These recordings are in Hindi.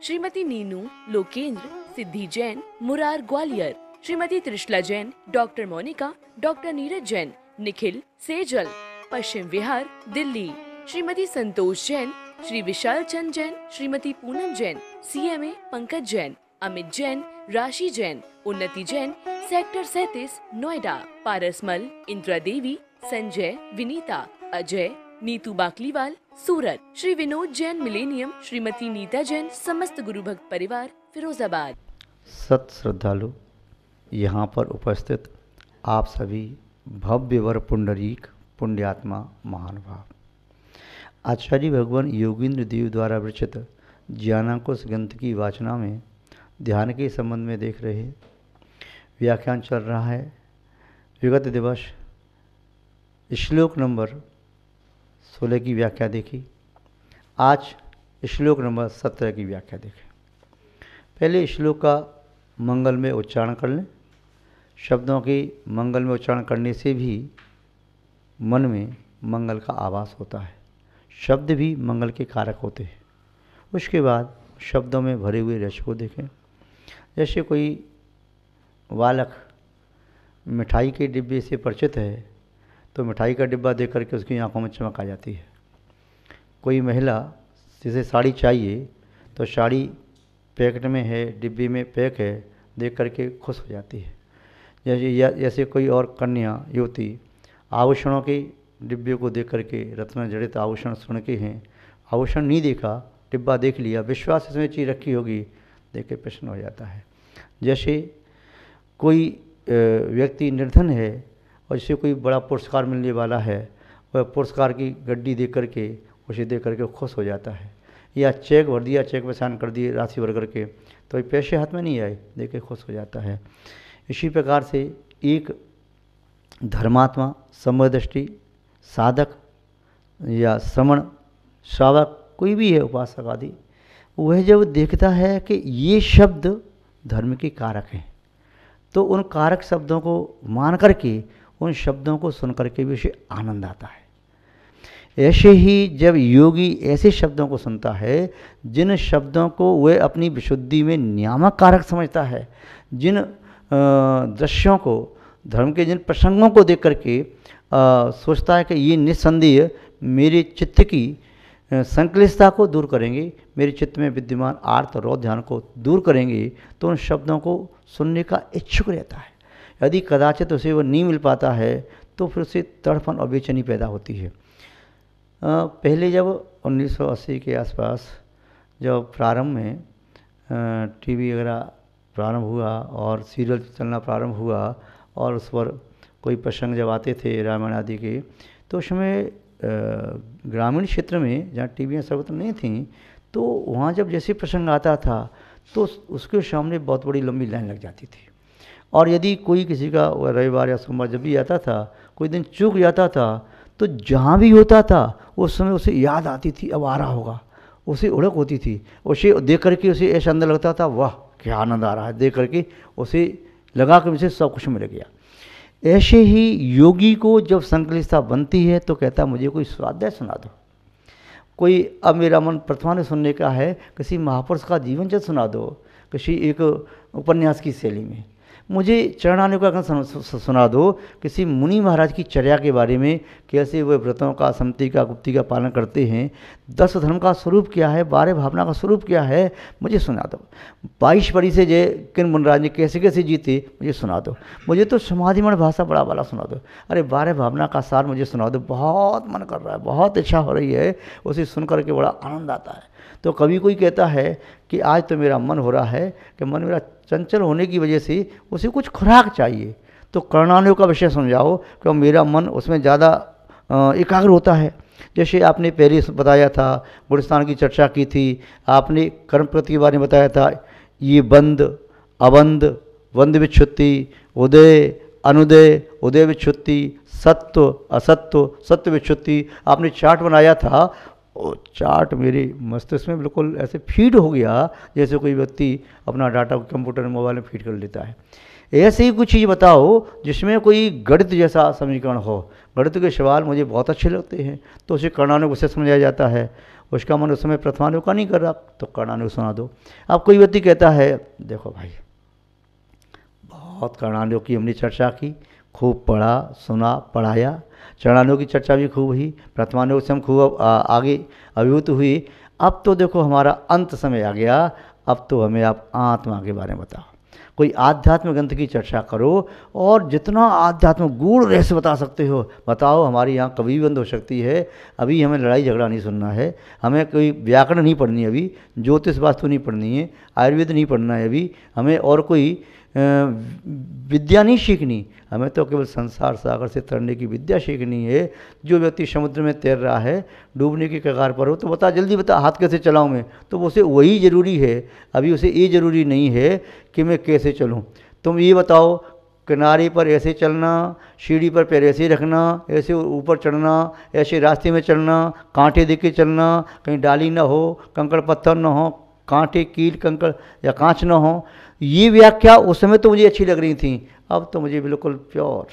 श्रीमती नीनू लोकेंद्र सिद्धि Jain Murar Gwalior, Shrimati Trishala Jain doctor Monika doctor Neeraj Jain Nikhil Sejal Paschim Vihar Delhi, Shrimati Santosh Jain Shri Vishal Chand Jain Shrimati Poonam Jain CMA Pankaj Jain Amit Jain राशि जैन उन्नति जैन सेक्टर 37 नोएडा, पारसमल इंदिरा देवी संजय विनीता अजय नीतू बाकलीवाल सूरत, श्री विनोद जैन मिलेनियम श्रीमती नीता जैन समस्त गुरु भक्त परिवार फिरोजाबाद। सत श्रद्धालु, यहाँ पर उपस्थित आप सभी भव्य वर पुंडरीक पुण्यात्मा महानुभाव, आचार्य भगवान योगींद्र देव द्वारा विरचित ज्ञानांकुश ग्रंथ की वाचना में ध्यान के संबंध में देख रहे व्याख्यान चल रहा है। विगत दिवस श्लोक नंबर 16 की व्याख्या देखी, आज श्लोक नंबर 17 की व्याख्या देखें। पहले श्लोक का मंगल में उच्चारण कर लें। शब्दों के मंगल में उच्चारण करने से भी मन में मंगल का आभास होता है, शब्द भी मंगल के कारक होते हैं। उसके बाद शब्दों में भरे हुए रस को देखें। जैसे कोई बालक मिठाई के डिब्बे से परिचित है तो मिठाई का डिब्बा देख करके उसकी आंखों में चमक आ जाती है। कोई महिला जिसे साड़ी चाहिए तो साड़ी पैकेट में है, डिब्बे में पैक है, देख करके खुश हो जाती है। जैसे कोई और कन्या युवती आभूषणों के डिब्बे को देख करके, रत्न जड़ित आभूषण सुन के हैं, आभूषण नहीं देखा, डिब्बा देख लिया, विश्वास इसमें चीज़ रखी होगी, देख के प्रश्न हो जाता है। जैसे कोई व्यक्ति निर्धन है और जिसे कोई बड़ा पुरस्कार मिलने वाला है, वह पुरस्कार की गड्डी देख करके उसे देख करके खुश हो जाता है। या चेक भर दिया, चेक पे साइन कर दिए राशि भर करके, तो पैसे हाथ में नहीं आए, देख के खुश हो जाता है। इसी प्रकार से एक धर्मात्मा, समदृष्टि, साधक या श्रवण श्रावक कोई भी है, उपासक आदि, वह जब देखता है कि ये शब्द धर्म के कारक हैं, तो उन कारक शब्दों को मान करके, उन शब्दों को सुन करके भी उसे आनंद आता है। ऐसे ही जब योगी ऐसे शब्दों को सुनता है जिन शब्दों को वह अपनी विशुद्धि में नियामक कारक समझता है, जिन दृश्यों को, धर्म के जिन प्रसंगों को देख करके सोचता है कि ये निस्संदेह मेरे चित्त की संक्लिष्टता को दूर करेंगे, मेरे चित्त में विद्यमान आर्त और रौद्र ध्यान को दूर करेंगे, तो उन शब्दों को सुनने का इच्छुक रहता है। यदि कदाचित उसे वो नहीं मिल पाता है तो फिर उसे तड़पन और बेचैनी पैदा होती है। पहले जब 1980 के आसपास जब प्रारंभ में टीवी वगैरह प्रारंभ हुआ और सीरियल चलना प्रारंभ हुआ और उस पर कोई प्रसंग जब आते थे रामायण आदि के, तो उसमें ग्रामीण क्षेत्र में जहाँ टीवियाँ सर्वत्र नहीं थीं, तो वहाँ जब जैसे प्रसंग आता था तो उसके सामने बहुत बड़ी लंबी लाइन लग जाती थी। और यदि कोई किसी का रविवार या सोमवार जब भी आता था, कोई दिन चूक जाता था, तो जहाँ भी होता था उस समय उसे याद आती थी, अब आ रहा होगा, उसे उड़क होती थी। उसे देख करके उसे ऐसा अंदर लगता था, वाह क्या आनंद आ रहा है, देख करके उसे लगा कि मुझे सब कुछ मिल गया। ऐसे ही योगी को जब संकलिष्टता बनती है तो कहता है मुझे कोई स्वाध्याय सुना दो, कोई, अब मेरा मन प्रथमा सुनने का है, किसी महापुरुष का जीवन चरित्र सुना दो, किसी एक उपन्यास की शैली में, मुझे चरणानुग का सुना दो, किसी मुनि महाराज की चर्या के बारे में, कैसे वे व्रतों का, समति का, गुप्ति का पालन करते हैं, 10 धर्म का स्वरूप क्या है, 12 भावना का स्वरूप क्या है, मुझे सुना दो। 22 परी से जय किन मुनराज ने कैसे कैसे जीते, मुझे सुना दो। मुझे तो समाधिमण भाषा बड़ा वाला सुना दो। अरे 12 भावना का सार मुझे सुना दो, बहुत मन कर रहा है, बहुत इच्छा हो रही है, उसे सुन करके बड़ा आनंद आता है। तो कभी कोई कहता है कि आज तो मेरा मन हो रहा है कि मन मेरा चंचल होने की वजह से उसे कुछ खुराक चाहिए, तो कर्णानुयोग का विषय समझाओ कि मेरा मन उसमें ज़्यादा एकाग्र होता है। जैसे आपने पहले बताया था, गुणस्थान की चर्चा की थी, आपने कर्म प्रति के बारे में बताया था, ये बंद अबंद, बंद विच्छुत्ति, उदय अनुदय, उदय विच्छुत्ति, सत्व असत्व, सत्व विच्छुत्ति, आपने चार्ट बनाया था। वो चार्ट मेरे मस्तिष्क में बिल्कुल ऐसे फीड हो गया जैसे कोई व्यक्ति अपना डाटा कंप्यूटर मोबाइल में फीड कर लेता है। ऐसे ही कुछ चीज़ बताओ जिसमें कोई गणित जैसा समीकरण हो। गणित के सवाल मुझे बहुत अच्छे लगते हैं, तो उसे कर्णानुग से समझाया जाता है। उसका मन उस समय प्रथमानुग का नहीं कर रहा तो कर्णानुग सुना दो। अब कोई व्यक्ति कहता है देखो भाई, बहुत कर्णानुग की हमने चर्चा की, खूब पढ़ा सुना पढ़ाया, चरणानुग की चर्चा भी खूब हुई, प्रथमानुग से हम खूब आगे अभिभूत हुई। अब तो देखो हमारा अंत समय आ गया, अब तो हमें आप आत्मा के बारे में बताओ, कोई आध्यात्म ग्रंथ की चर्चा करो और जितना आध्यात्म गूढ़ रहस्य बता सकते हो बताओ। हमारी यहाँ कवि बंद हो सकती है, अभी हमें लड़ाई झगड़ा नहीं सुनना है, हमें कोई व्याकरण नहीं पढ़नी है, अभी ज्योतिष वास्तु नहीं पढ़नी है, आयुर्वेद नहीं पढ़ना है, अभी हमें और कोई विद्या नहीं सीखनी, हमें तो केवल संसार सागर से तरने की विद्या सीखनी है। जो व्यक्ति समुद्र में तैर रहा है, डूबने की कगार पर हो, तो बता जल्दी बता हाथ कैसे चलाऊं मैं, तो उसे वही ज़रूरी है, अभी उसे ये ज़रूरी नहीं है कि मैं कैसे चलूं। तुम ये बताओ, किनारे पर ऐसे चलना, सीढ़ी पर पैर ऐसे रखना, ऐसे ऊपर चढ़ना, ऐसे रास्ते में चलना, कांटे देख के चलना, कहीं डाली ना हो, कंकड़ पत्थर ना हो, कांटे कील कंकड़ या कांच ना हो, ये व्याख्या उस समय तो मुझे अच्छी लग रही थी, अब तो मुझे बिल्कुल प्योर,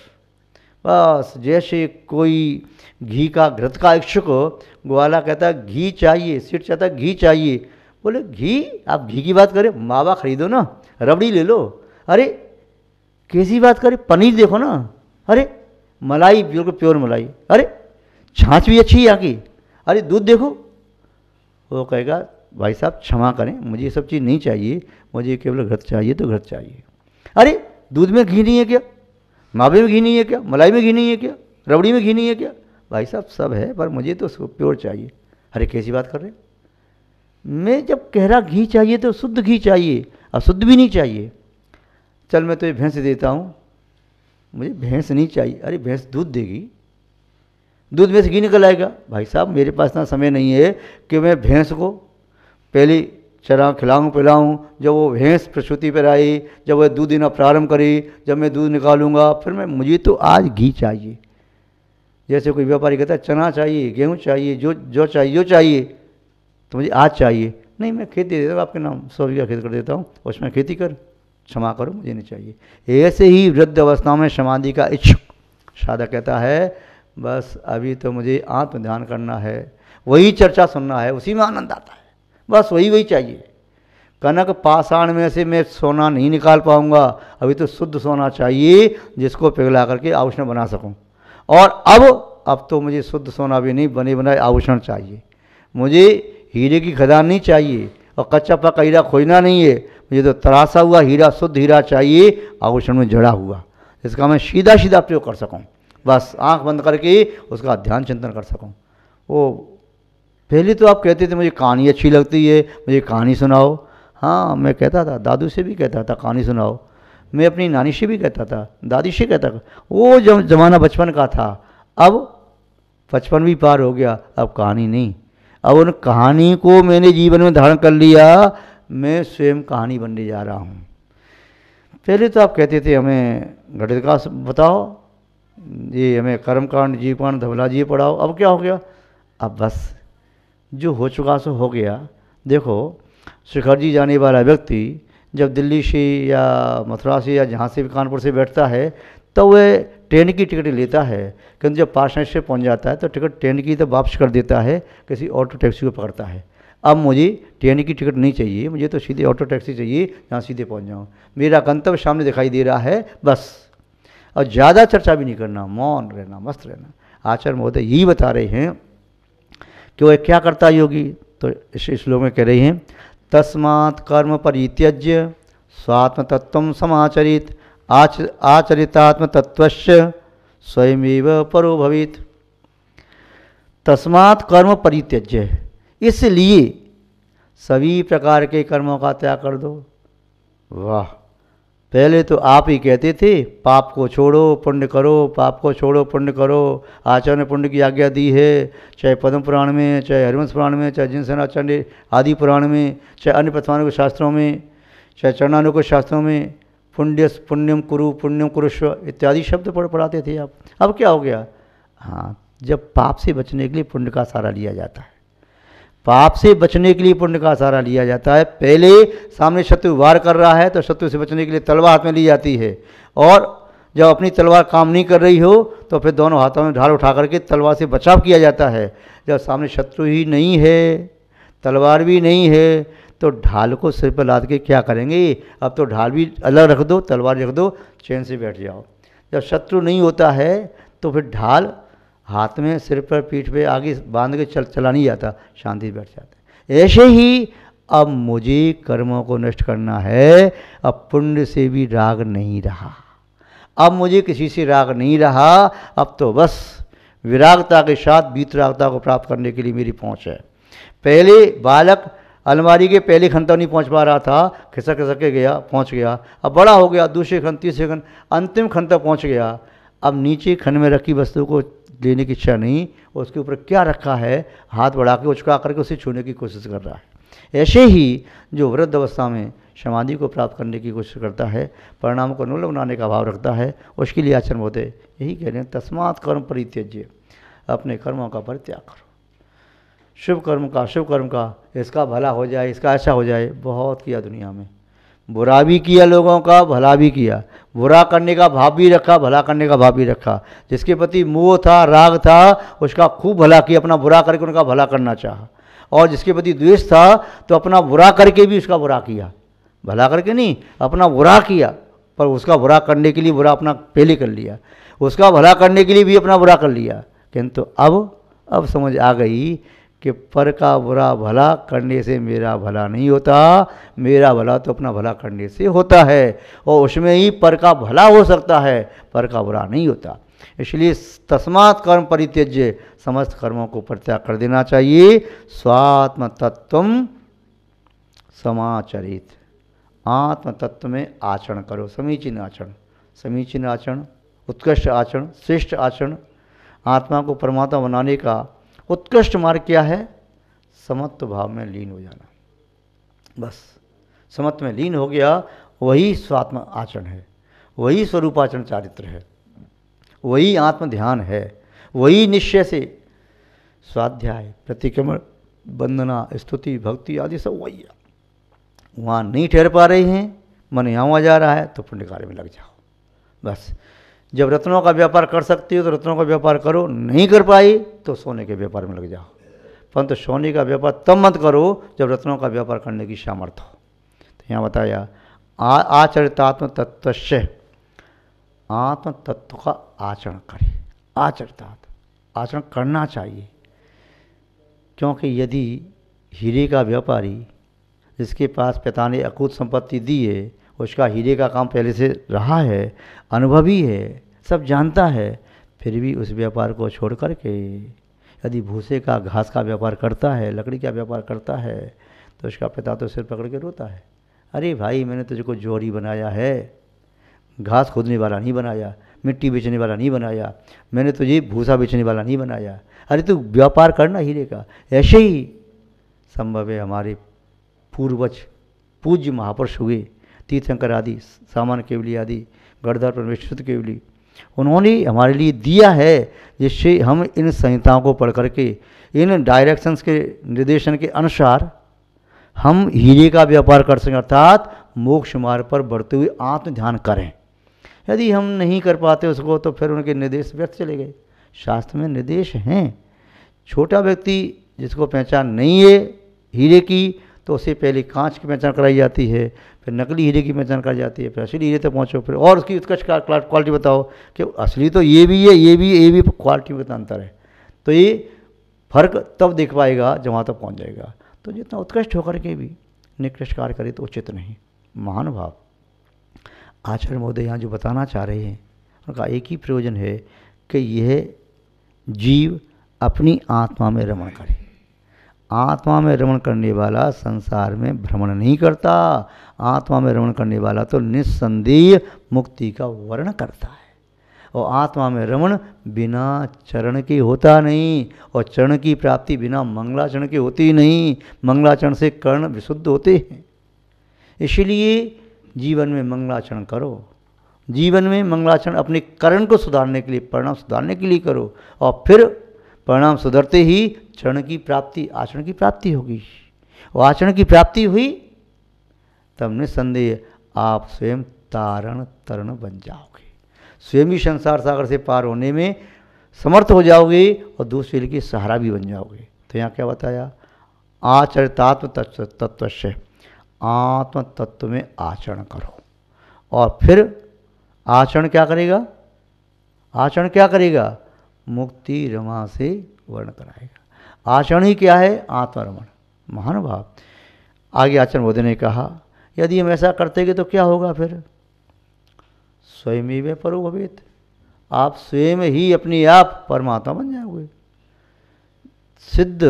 बस जैसे कोई घी का घृत का इच्छुक हो, ग्वाला कहता है घी चाहिए, सेठ चाहता है घी चाहिए, बोले घी, आप घी की बात करें, मावा खरीदो ना, रबड़ी ले लो, अरे कैसी बात करें, पनीर देखो ना, अरे मलाई बिल्कुल प्योर मलाई, अरे छाछ भी अच्छी है यहाँ की, अरे दूध देखो। वो कहेगा भाई साहब क्षमा करें, मुझे ये सब चीज़ नहीं चाहिए, मुझे केवल घृत चाहिए तो घृत चाहिए। अरे दूध में घी नहीं है क्या, मावे में घी नहीं है क्या, मलाई में घी नहीं है क्या, रबड़ी में घी नहीं है क्या, भाई साहब सब है पर मुझे तो प्योर चाहिए। अरे कैसी बात कर रहे, मैं जब कह रहा घी चाहिए तो शुद्ध घी चाहिए, अशुद्ध भी नहीं चाहिए। चल मैं तो ये भैंस देता हूँ, मुझे भैंस नहीं चाहिए। अरे भैंस दूध देगी, दूध में से घी निकल आएगा। भाई साहब मेरे पास इतना समय नहीं है कि मैं भैंस को पहले चरा खिलाऊँ पिलाऊँ, जब वो भैंस प्रसूति पर आई, जब वह दूध देना प्रारंभ करी, जब मैं दूध निकालूंगा फिर मैं, मुझे तो आज घी चाहिए। जैसे कोई व्यापारी कहता है चना चाहिए, गेहूँ चाहिए, जो चाहिए तो मुझे आज चाहिए। नहीं मैं खेती दे देता हूँ आपके नाम, 100 बीघा खेत कर देता हूँ, उसमें खेती कर, क्षमा करो मुझे नहीं चाहिए। ऐसे ही वृद्ध अवस्था में समाधि का इच्छुक साधक कहता है बस अभी तो मुझे आत्म ध्यान करना है, वही चर्चा सुनना है, उसी में आनंद आता है, बस वही चाहिए। कनक पाषाण में से मैं सोना नहीं निकाल पाऊंगा, अभी तो शुद्ध सोना चाहिए जिसको पिघला करके आभूषण बना सकूं। और अब तो मुझे शुद्ध सोना भी नहीं, बने बनाए आभूषण चाहिए। मुझे हीरे की खदान नहीं चाहिए और कच्चा पक्का हीरा खोजना नहीं है, मुझे तो तराशा हुआ हीरा, शुद्ध हीरा चाहिए, आभूषण में जड़ा हुआ, इसका मैं सीधा सीधा प्रयोग कर सकूं, बस आंख बंद करके उसका ध्यान चिंतन कर सकूं। वो पहले तो आप कहते थे मुझे कहानी अच्छी लगती है, मुझे कहानी सुनाओ। हाँ मैं कहता था, दादू से भी कहता था कहानी सुनाओ, मैं अपनी नानी से भी कहता था, दादी से कहता था। वो जब ज़माना बचपन का था, अब बचपन भी पार हो गया, अब कहानी नहीं, अब उन कहानी को मैंने जीवन में धारण कर लिया, मैं स्वयं कहानी बनने जा रहा हूँ। पहले तो आप कहते थे हमें गणित का बताओ, ये हमें कर्मकांड जीवकांड धवला जी पढ़ाओ, अब क्या हो गया, अब बस जो हो चुका सो हो गया। देखो शिखर जी जाने वाला व्यक्ति जब दिल्ली से या मथुरा से या जहाँ से भी कानपुर से बैठता है तो वह ट्रेन की टिकट लेता है, किंतु जब पार्टनर से पहुँच जाता है तो टिकट ट्रेन की तो वापस कर देता है, किसी ऑटो टैक्सी को पकड़ता है। अब मुझे ट्रेन की टिकट नहीं चाहिए, मुझे तो सीधे ऑटो टैक्सी चाहिए जहाँ सीधे पहुँच जाऊँ, मेरा गंतव्य सामने दिखाई दे रहा है बस। और ज़्यादा चर्चा भी नहीं करना, मौन रहना, मस्त रहना। आचार्य महोदय यही बता रहे हैं कि वह क्या करता योगी, तो इस श्लोक में कह रहे हैं तस्मात् कर्म परित्यज्य स्वात्म तत्व समाचरित आचरितात्म तत्वस्य स्वयमेव परो भवेत्। तस्मात् कर्म परित्यज्य, इसलिए सभी प्रकार के कर्मों का त्याग कर दो। वाह, पहले तो आप ही कहते थे पाप को छोड़ो पुण्य करो, पाप को छोड़ो पुण्य करो, आचार्य ने पुण्य की आज्ञा दी है, चाहे पद्म पुराण में, चाहे हरिवंश पुराण में, चाहे जिनसेनाचार्य आदि पुराण में, चाहे अन्य प्रथमानुग शास्त्रों में, चाहे चरणानुग शास्त्रों में, पुण्यम कुरुष्व इत्यादि शब्द पढ़ाते थे आप। अब क्या हो गया, हाँ जब पाप से बचने के लिए पुण्य का सहारा लिया जाता है, पाप से बचने के लिए पुण्य का सहारा लिया जाता है। पहले सामने शत्रु वार कर रहा है तो शत्रु से बचने के लिए तलवार हाथ में ली जाती है, और जब अपनी तलवार काम नहीं कर रही हो तो फिर दोनों हाथों में ढाल उठा करके तलवार से बचाव किया जाता है। जब सामने शत्रु ही नहीं है, तलवार भी नहीं है, तो ढाल को सिर पर लाद के क्या करेंगे? अब तो ढाल भी अलग रख दो, तलवार रख दो, चैन से बैठ जाओ। जब शत्रु नहीं होता है तो फिर ढाल हाथ में, सिर पर, पीठ पे आगे बांध के चला नहीं जाता, शांति से बैठ जाता है। ऐसे ही अब मुझे कर्मों को नष्ट करना है, अब पुण्य से भी राग नहीं रहा, अब मुझे किसी से राग नहीं रहा, अब तो बस विरागता के साथ वीतरागता को प्राप्त करने के लिए मेरी पहुंच है। पहले बालक अलमारी के पहले खंड तक नहीं पहुंच पा रहा था, खिसक खिसक के गया, पहुंच गया। अब बड़ा हो गया, दूसरे खंड, तीसरे खंड, अंतिम खंड तक पहुंच गया। अब नीचे खंड में रखी वस्तु को लेने की इच्छा नहीं, उसके ऊपर क्या रखा है हाथ बढ़ा के उचका करके उसे छूने की कोशिश कर रहा है। ऐसे ही जो वृद्ध अवस्था में समाधि को प्राप्त करने की कोशिश करता है, परिणाम को अनुकूल बनाने का भाव रखता है, उसके लिए आचरण होते यही कह रहे हैं, तस्मात् कर्म परित्यज्य, अपने कर्मों का परित्याग करो। शुभ कर्म का, शुभ कर्म का, इसका भला हो जाए, इसका ऐसा हो जाए, बहुत किया दुनिया में। बुरा भी किया लोगों का, भला भी किया। बुरा करने का भाव भी रखा, भला करने का भाव भी रखा। जिसके प्रति मोह था, राग था, उसका खूब भला किया, अपना बुरा करके उनका भला करना चाहा। और जिसके प्रति द्वेष था तो अपना बुरा करके भी उसका बुरा किया, भला करके नहीं, अपना बुरा किया, पर उसका बुरा करने के लिए बुरा अपना पहले कर लिया, उसका भला करने के लिए भी अपना बुरा कर लिया। किंतु अब समझ आ गई कि पर का बुरा भला करने से मेरा भला नहीं होता, मेरा भला तो अपना भला करने से होता है, और उसमें ही पर का भला हो सकता है, पर का बुरा नहीं होता। इसलिए तस्मात् कर्म परित्यज्य, समस्त कर्मों को परित्याग कर देना चाहिए। स्वात्म तत्वम समाचरित, आत्म तत्व में आचरण करो, समीचीन आचरण, समीचीन आचरण, उत्कृष्ट आचरण, श्रेष्ठ आचरण। आत्मा को परमात्मा बनाने का उत्कृष्ट मार्ग क्या है? समत्व भाव में लीन हो जाना। बस समत्व में लीन हो गया, वही स्वात्म आचरण है, वही स्वरूपाचरण चारित्र है, वही आत्म ध्यान है, वही निश्चय से स्वाध्याय, प्रतिक्रमण, वंदना, स्तुति, भक्ति आदि सब वही है। वहाँ नहीं ठहर पा रहे हैं, मन यहाँ जा रहा है, तो पुण्य कार्य में लग जाओ। बस जब रत्नों का व्यापार कर सकते हो तो रत्नों का व्यापार करो, नहीं कर पाए तो सोने के व्यापार में लग जाओ। परंतु सोने का व्यापार तब मत करो जब रत्नों का व्यापार करने की सामर्थ्य हो। तो यहाँ बताया आचरितात्म तत्वस्य, आत्म तत्व का आचरण करें। आचरितात्म आचरण करना चाहिए, क्योंकि यदि हीरे का व्यापारी जिसके पास पिता ने अकूत संपत्ति दी है, उसका हीरे का काम पहले से रहा है, अनुभवी है, सब जानता है, फिर भी उस व्यापार को छोड़ करके यदि भूसे का, घास का व्यापार करता है, लकड़ी का व्यापार करता है, तो उसका पिता तो सिर पकड़ के रोता है, अरे भाई मैंने तुझको जोहरी बनाया है, घास खोदने वाला नहीं बनाया, मिट्टी बेचने वाला नहीं बनाया, मैंने तुझे भूसा बेचने वाला नहीं बनाया, अरे तू व्यापार करना हीरे का। ऐसे ही संभव है हमारे पूर्वज पूज्य महापुरुष हुए, तीर्थंकर आदि, सामान्य केवली आदि, गणधर परमेश्वर केवली, उन्होंने हमारे लिए दिया है, जिससे हम इन संहिताओं को पढ़ करके, इन डायरेक्शंस के निर्देशन के अनुसार हम हीरे का व्यापार कर सकें, अर्थात मोक्ष मार्ग पर बढ़ते हुए आत्म ध्यान करें। यदि हम नहीं कर पाते उसको तो फिर उनके निर्देश व्यर्थ चले गए। शास्त्र में निर्देश हैं। छोटा व्यक्ति जिसको पहचान नहीं है हीरे की, तो उसे पहले कांच की पहचान कराई जाती है, फिर नकली हीरे की पहचान कराई जाती है, फिर असली हीरे तक पहुँचो, फिर और उसकी उत्कृष्ट क्वालिटी बताओ कि असली तो ये भी है, ये भी क्वालिटी में कितना अंतर है। तो ये फर्क तब देख पाएगा जब वहाँ तक पहुँच जाएगा। तो जितना उत्कृष्ट होकर के भी निकृष्ट कार्य करे तो उचित नहीं। महानुभाव आचार्य महोदय यहाँ जो बताना चाह रहे हैं, उनका एक ही प्रयोजन है कि यह जीव अपनी आत्मा में रमण करे। आत्मा में रमण करने वाला संसार में भ्रमण नहीं करता। आत्मा में रमण करने वाला तो निस्संदेह मुक्ति का वर्ण करता है। और आत्मा में रमण बिना चरण के होता नहीं, और चरण की प्राप्ति बिना मंगलाचरण के होती नहीं। मंगलाचरण से कर्ण विशुद्ध होते हैं। इसलिए जीवन में मंगलाचरण करो। जीवन में मंगलाचरण अपने कर्ण को सुधारने के लिए, परिणाम सुधारने के लिए करो, और फिर परिणाम सुधरते ही चरण की प्राप्ति, आचरण की प्राप्ति होगी। और आचरण की प्राप्ति हुई तब निस्संदेह आप स्वयं तारण तरण बन जाओगे, स्वयं ही संसार सागर से पार होने में समर्थ हो जाओगे और दूसरे के सहारा भी बन जाओगे। तो यहाँ क्या बताया, आचरितात्म तत्व से, आत्म तत्व में आचरण करो। और फिर आचरण क्या करेगा, आचरण क्या करेगा, मुक्ति रमा से वर्ण कराएगा। आचरण ही क्या है, आत्मरमण। महानुभाव आगे आचरण बोधे ने कहा, यदि हम ऐसा करते गए तो क्या होगा, फिर स्वयं परो भवेत, आप स्वयं ही अपने आप परमात्मा बन जाओगे। सिद्ध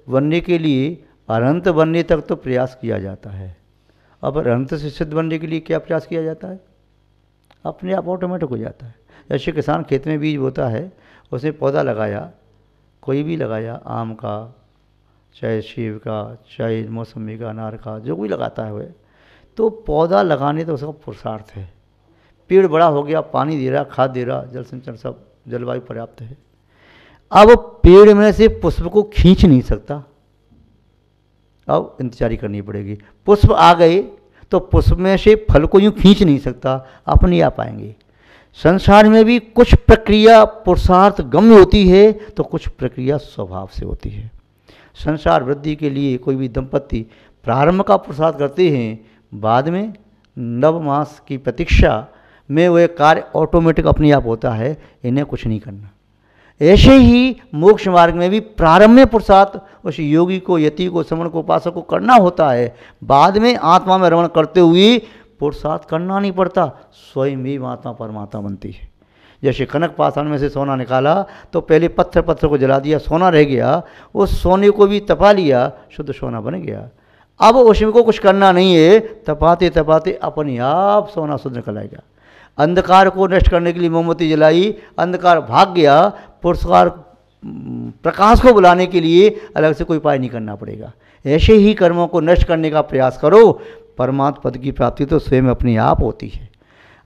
बनने के लिए अनंत बनने तक तो प्रयास किया जाता है। अब अनंत से सिद्ध बनने के लिए क्या प्रयास किया जाता है, अपने आप ऑटोमेटिक हो जाता है। जैसे किसान खेत में बीज बोता है, उसने पौधा लगाया, कोई भी लगाया, आम का, चाहे सेब का, चाहे मौसमी का, अनार का, जो कोई लगाता है वह, तो पौधा लगाने तो उसका पुरुषार्थ है। पेड़ बड़ा हो गया, पानी दे रहा, खाद दे रहा, जल सिंचन सब, जलवायु पर्याप्त है। अब पेड़ में से पुष्प को खींच नहीं सकता, अब इंतजारी करनी पड़ेगी। पुष्प आ गए तो पुष्प में से फल को यूँ खींच नहीं सकता, अपने आप आएंगे। संसार में भी कुछ प्रक्रिया पुरुषार्थ गम्य होती है तो कुछ प्रक्रिया स्वभाव से होती है। संसार वृद्धि के लिए कोई भी दंपत्ति प्रारंभ का पुरुषार्थ करते हैं, बाद में नव मास की प्रतीक्षा में वह कार्य ऑटोमेटिक अपने आप होता है, इन्हें कुछ नहीं करना। ऐसे ही मोक्ष मार्ग में भी प्रारंभ में पुरुषार्थ उस योगी को, यति को, श्रमण को, उपासक को करना होता है, बाद में आत्मा में रमण करते हुए पुरुषार्थ करना नहीं पड़ता, स्वयं ही आत्मा परमात्मा बनती है। जैसे कनक पाषाण में से सोना निकाला तो पहले पत्थर पत्थर को जला दिया, सोना रह गया, उस सोने को भी तपा लिया, शुद्ध सोना बन गया। अब उसमें को कुछ करना नहीं है, तपाते तपाते अपने आप सोना शुद्ध निकल आएगा। अंधकार को नष्ट करने के लिए मोमबत्ती जलाई, अंधकार भाग गया, पुरस्कार प्रकाश को बुलाने के लिए अलग से कोई उपाय नहीं करना पड़ेगा। ऐसे ही कर्मों को नष्ट करने का प्रयास करो, परमात्म पद की प्राप्ति तो स्वयं अपने आप होती है।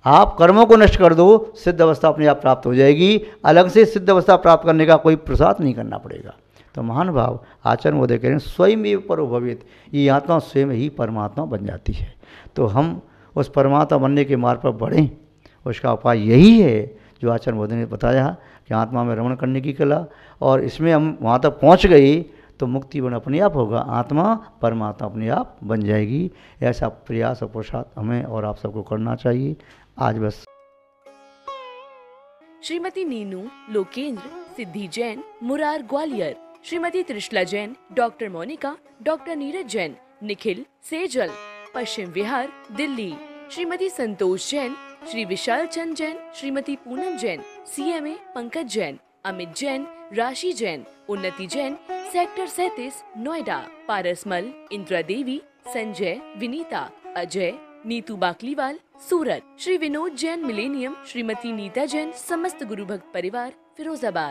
आप कर्मों को नष्ट कर दो, सिद्ध अवस्था अपने आप प्राप्त हो जाएगी, अलग से सिद्ध अवस्था प्राप्त करने का कोई प्रसाद नहीं करना पड़ेगा। तो महान भाव आचरण मोदय कह रहे हैं, स्वयं एव परो भवेत, ये आत्मा स्वयं ही परमात्मा बन जाती है। तो हम उस परमात्मा बनने के मार्ग पर बढ़ें, उसका उपाय यही है जो आचरण मोदय ने बताया कि आत्मा में रमण करने की कला, और इसमें हम वहाँ तक पहुँच गए तो मुक्ति बन अपने आप होगा, आत्मा परमात्मा अपने आप बन जाएगी। ऐसा प्रयास और पुरुषार्थ हमें और आप सबको करना चाहिए। आज बस। श्रीमती नीनू लोकेंद्र, सिद्धि Jain, Murar Gwalior, Shrimati Trishala Jain, doctor Monika, doctor Neeraj Jain, Nikhil Sejal, Paschim Vihar Delhi, Shrimati Santosh Jain, Shri Vishal Chand Jain, Shrimati Poonam Jain, CMA Pankaj Jain, Amit Jain, राशि जैन, उन्नति जैन, सेक्टर 37 नोएडा, पारसमल, इंदिरा देवी, संजय, विनीता, अजय, नीतू बाकलीवाल, सूरत, श्री विनोद जैन मिलेनियम, श्रीमती नीता जैन, समस्त गुरु भक्त परिवार फिरोजाबाद।